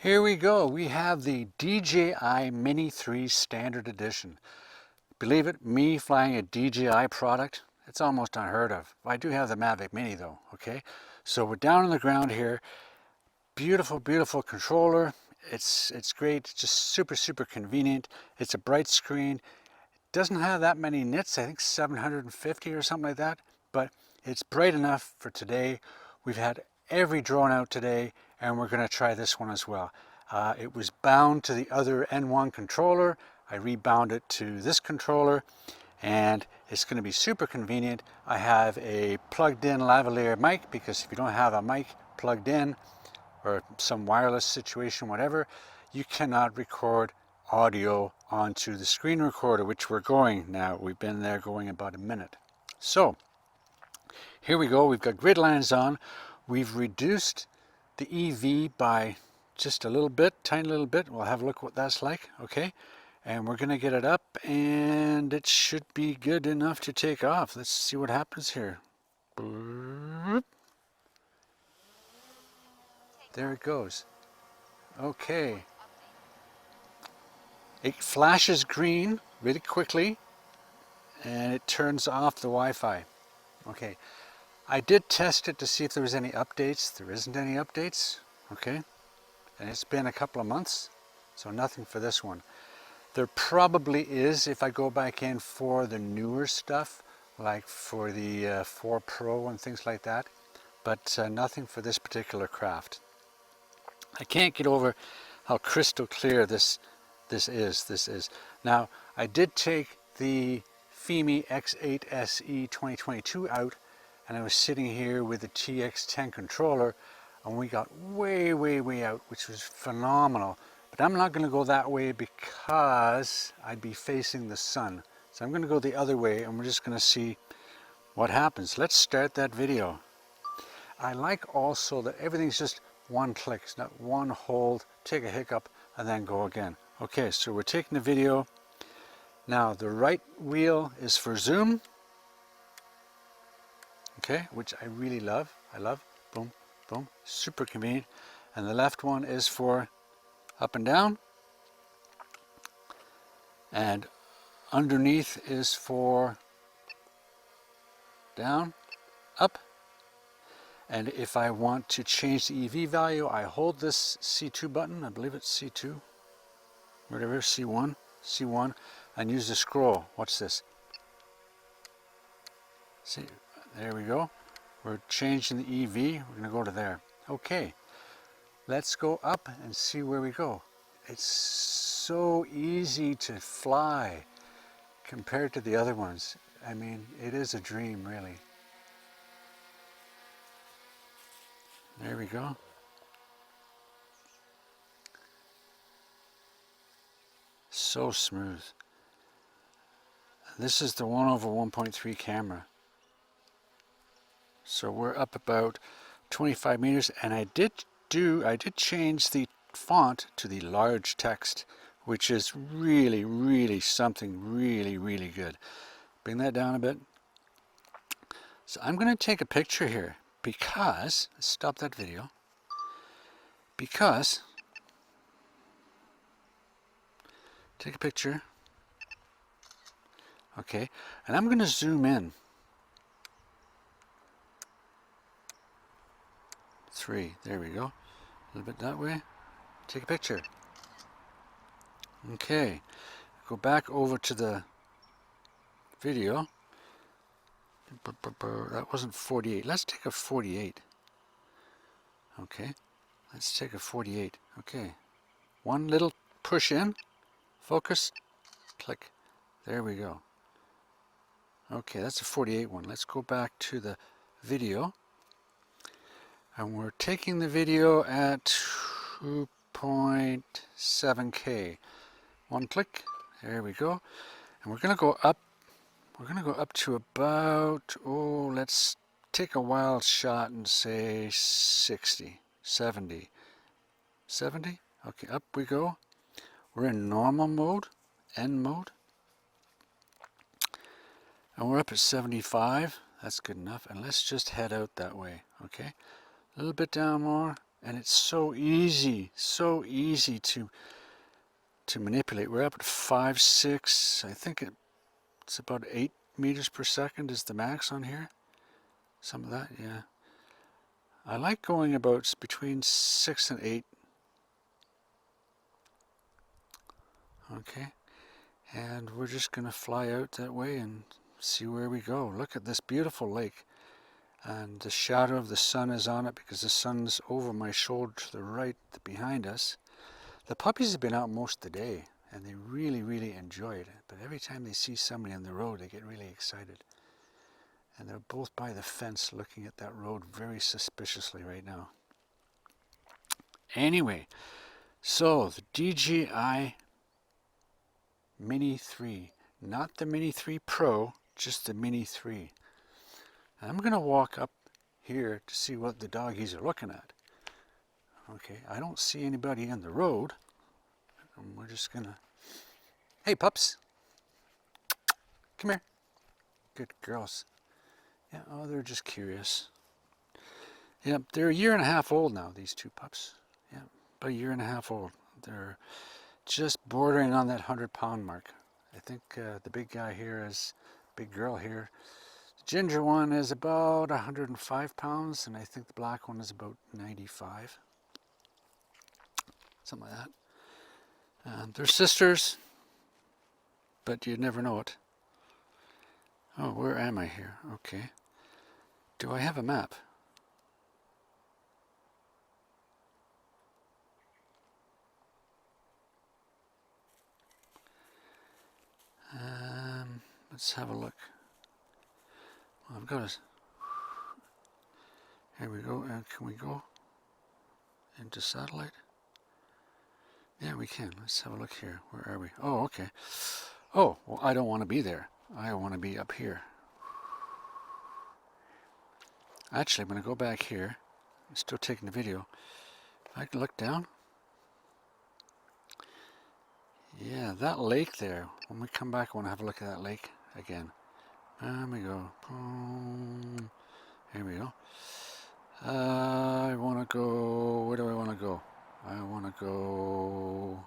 Here we go. We have the DJI Mini 3 Standard Edition. Believe it, me flying a DJI product, it's almost unheard of. I do have the Mavic Mini though, okay? So we're down on the ground here. Beautiful, beautiful controller. It's great, it's just super convenient. It's a bright screen. Doesn't have that many nits, I think 750 or something like that, but it's bright enough for today. We've had every drone out today, and we're going to try this one as well. It was bound to the other N1 controller. I rebound it to this controller, and it's going to be super convenient. I have a plugged in lavalier mic, because if you don't have a mic plugged in, or some wireless situation, whatever, you cannot record audio onto the screen recorder, which we're going now. We've been there going about a minute. So here we go. We've got grid lines on. We've reduced the EV by just a little bit, tiny little bit. We'll have a look what that's like, okay? And we're gonna get it up, and it should be good enough to take off. Let's see what happens here. There it goes. Okay. It flashes green really quickly, and it turns off the Wi-Fi. Okay. I did test it to see if there was any updates. There isn't any updates, okay? And it's been a couple of months, so nothing for this one. There probably is if I go back in for the newer stuff, like for the 4 Pro and things like that, but nothing for this particular craft. I can't get over how crystal clear this is. Now, I did take the FIMI X8 SE 2022 out, and I was sitting here with the TX10 controller, and we got way out, which was phenomenal. But I'm not going to go that way because I'd be facing the sun. So I'm going to go the other way, and we're just going to see what happens. Let's start that video. I like also that everything's just one click. It's not one hold, take a hiccup, and then go again. Okay, so we're taking the video. Now the right wheel is for zoom, okay, which I really love. I love, boom, boom, super convenient. And the left one is for up and down, and underneath is for down, up. And if I want to change the EV value, I hold this C2 button, I believe it's C2, whatever, C1, and use the scroll. Watch this. See, there we go. We're changing the EV. We're going to go to there. Okay, let's go up and see where we go. It's so easy to fly compared to the other ones. I mean, it is a dream, really. There we go. So smooth. This is the 1/1.3 camera. So we're up about 25 meters, and I did change the font to the large text, which is really something really good. Bring that down a bit. So I'm going to take a picture here because, stop that video, because, take a picture, okay, and I'm going to zoom in. 3, there we go, a little bit that way, take a picture. Okay, go back over to the video. That wasn't 48. Let's take a 48. Okay, let's take a 48. Okay, one little push in, focus, click. There we go. Okay, that's a 48 one. Let's go back to the video. And we're taking the video at 2.7K. One click. There we go. And we're going to go up. We're going to go up to about, let's take a wild shot and say 60, 70. 70? Okay, up we go. We're in normal mode, N mode. And we're up at 75. That's good enough. And let's just head out that way, okay? A little bit down more. And it's so easy to manipulate. We're up at 5, 6, I think it's about 8 meters per second is the max on here. Some of that, yeah. I like going about between 6 and 8. Okay, and we're just going to fly out that way and see where we go. Look at this beautiful lake, and the shadow of the sun is on it because the sun's over my shoulder to the right behind us. The puppies have been out most of the day and they really enjoy it, but every time they see somebody on the road they get really excited, and they're both by the fence looking at that road very suspiciously right now. Anyway, so the DJI Mini 3, not the Mini 3 Pro, just the Mini 3. I'm going to walk up here to see what the doggies are looking at. Okay, I don't see anybody on the road. And we're just going to... Hey, pups. Come here. Good girls. Yeah, oh, they're just curious. Yeah, they're 1.5 years old now, these two pups. Yeah, about 1.5 years old. They're just bordering on that 100-pound mark. I think the big guy here is, big girl here, the ginger one is about 105 pounds, and I think the black one is about 95. Something like that. They're sisters, but you'd never know it. Oh, where am I here? Okay. Do I have a map? Let's have a look. Well, I've got a... Here we go. Can we go into satellite? Yeah, we can. Let's have a look here. Where are we? Oh, okay. Oh, well, I don't want to be there. I want to be up here. Actually, I'm going to go back here. I'm still taking the video. If I can look down. Yeah, that lake there. When we come back, I want to have a look at that lake again. There we go. Boom. Here we go. I want to go... Where do I want to go? I want to go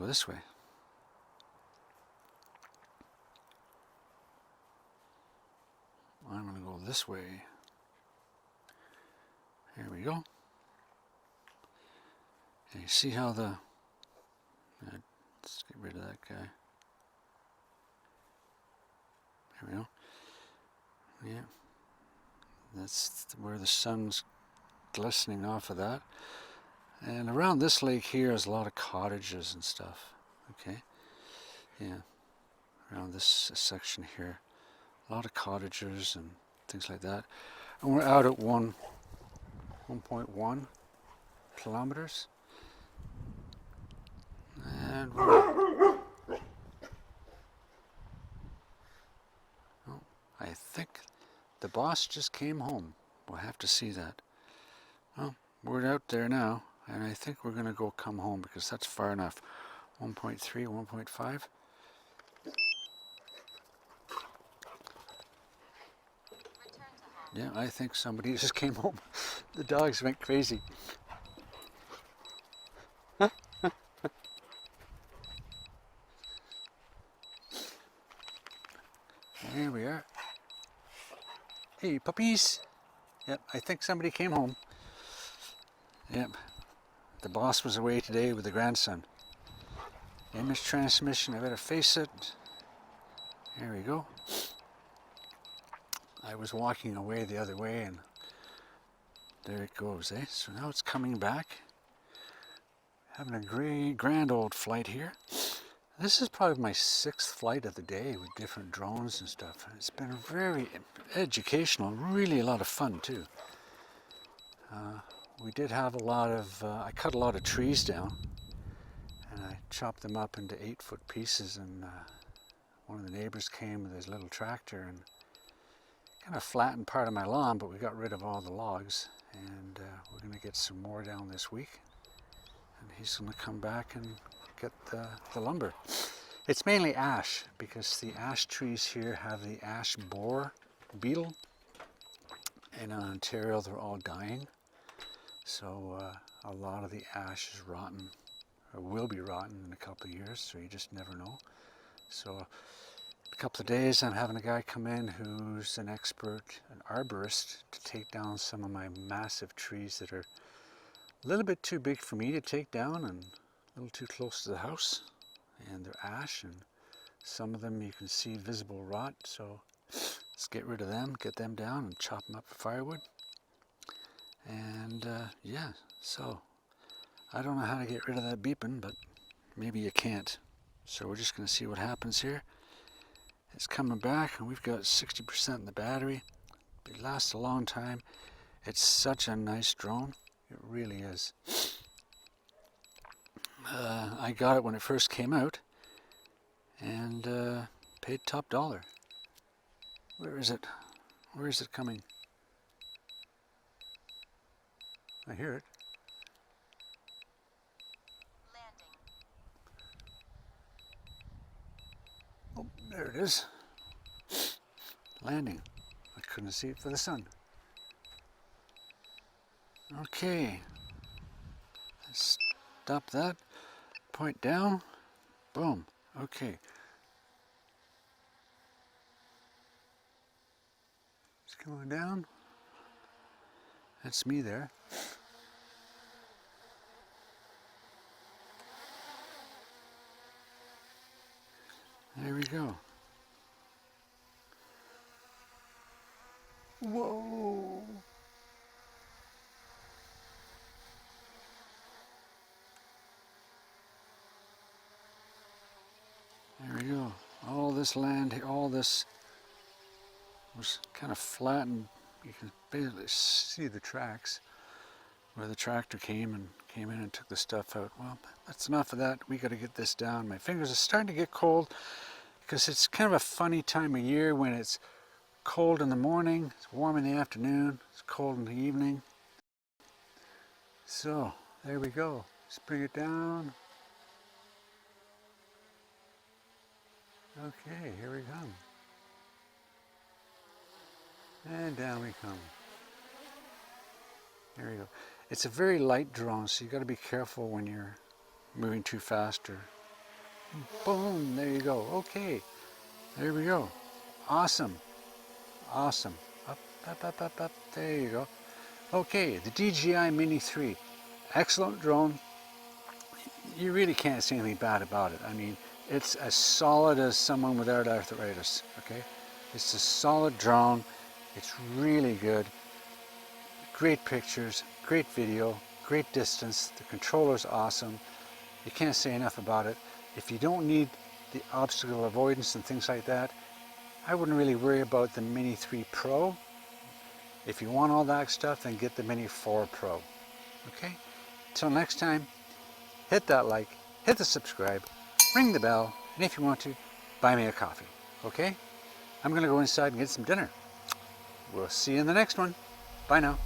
this way. I'm going to go this way. Here we go. And you see how the... Let's get rid of that guy. There we go. Yeah. That's where the sun's glistening off of that. And around this lake here is a lot of cottages and stuff. Okay. Yeah. Around this section here. A lot of cottages and things like that. And we're out at 1.1 kilometers. And we're... Oh, I think the boss just came home. We'll have to see that. Well, we're out there now, and I think we're going to go come home because that's far enough. 1.3, 1.5. Yeah, I think somebody just came home. The dogs went crazy. Here we are. Hey, puppies. Yep, I think somebody came home. Yep, the boss was away today with the grandson. Image transmission, I better face it. There we go. I was walking away the other way and there it goes, eh? So now it's coming back. Having a grand old flight here. This is probably my 6th flight of the day with different drones and stuff. It's been very educational, really a lot of fun too. We did have a lot of, I cut a lot of trees down and I chopped them up into 8-foot pieces, and one of the neighbors came with his little tractor and kind of flattened part of my lawn, but we got rid of all the logs, and we're going to get some more down this week, and he's going to come back and get the lumber. It's mainly ash because the ash trees here have the ash borer beetle, in Ontario, they're all dying. So a lot of the ash is rotten, or will be rotten in a couple of years, so you just never know. So a couple of days I'm having a guy come in who's an expert, an arborist, to take down some of my massive trees that are a little bit too big for me to take down and a little too close to the house. And they're ash, and some of them you can see visible rot, so let's get rid of them, get them down and chop them up for firewood. And yeah, so I don't know how to get rid of that beeping, but maybe you can't. So we're just going to see what happens here. It's coming back, and we've got 60% in the battery. It lasts a long time. It's such a nice drone. It really is. I got it when it first came out, and paid top dollar. Where is it? Where is it coming? I hear it. Oh, there it is. Landing. I couldn't see it for the sun. Okay. Let's stop that. Point down. Boom. Okay. It's going down. That's me there. There we go. Whoa! There we go. All this land, all this was kind of flat, and you can basically see the tracks where the tractor came in and took the stuff out. Well, that's enough of that. We got to get this down. My fingers are starting to get cold because it's kind of a funny time of year when it's cold in the morning, it's warm in the afternoon, it's cold in the evening. So there we go. Let's bring it down. Okay, here we come. And down we come. There we go. It's a very light drone, so you got to be careful when you're moving too fast. Or boom, there you go. Okay, there we go. Awesome, awesome. Up, up, up, up, up. There you go. Okay, the DJI Mini 3, excellent drone. You really can't say anything bad about it. I mean, it's as solid as someone without arthritis. Okay, it's a solid drone. It's really good. Great pictures, great video, great distance. The controller's awesome. You can't say enough about it. If you don't need the obstacle avoidance and things like that, I wouldn't really worry about the Mini 3 Pro. If you want all that stuff, then get the Mini 4 Pro. Okay? Till next time, hit that like, hit the subscribe, ring the bell, and if you want to, buy me a coffee. Okay? I'm going to go inside and get some dinner. We'll see you in the next one. Bye now.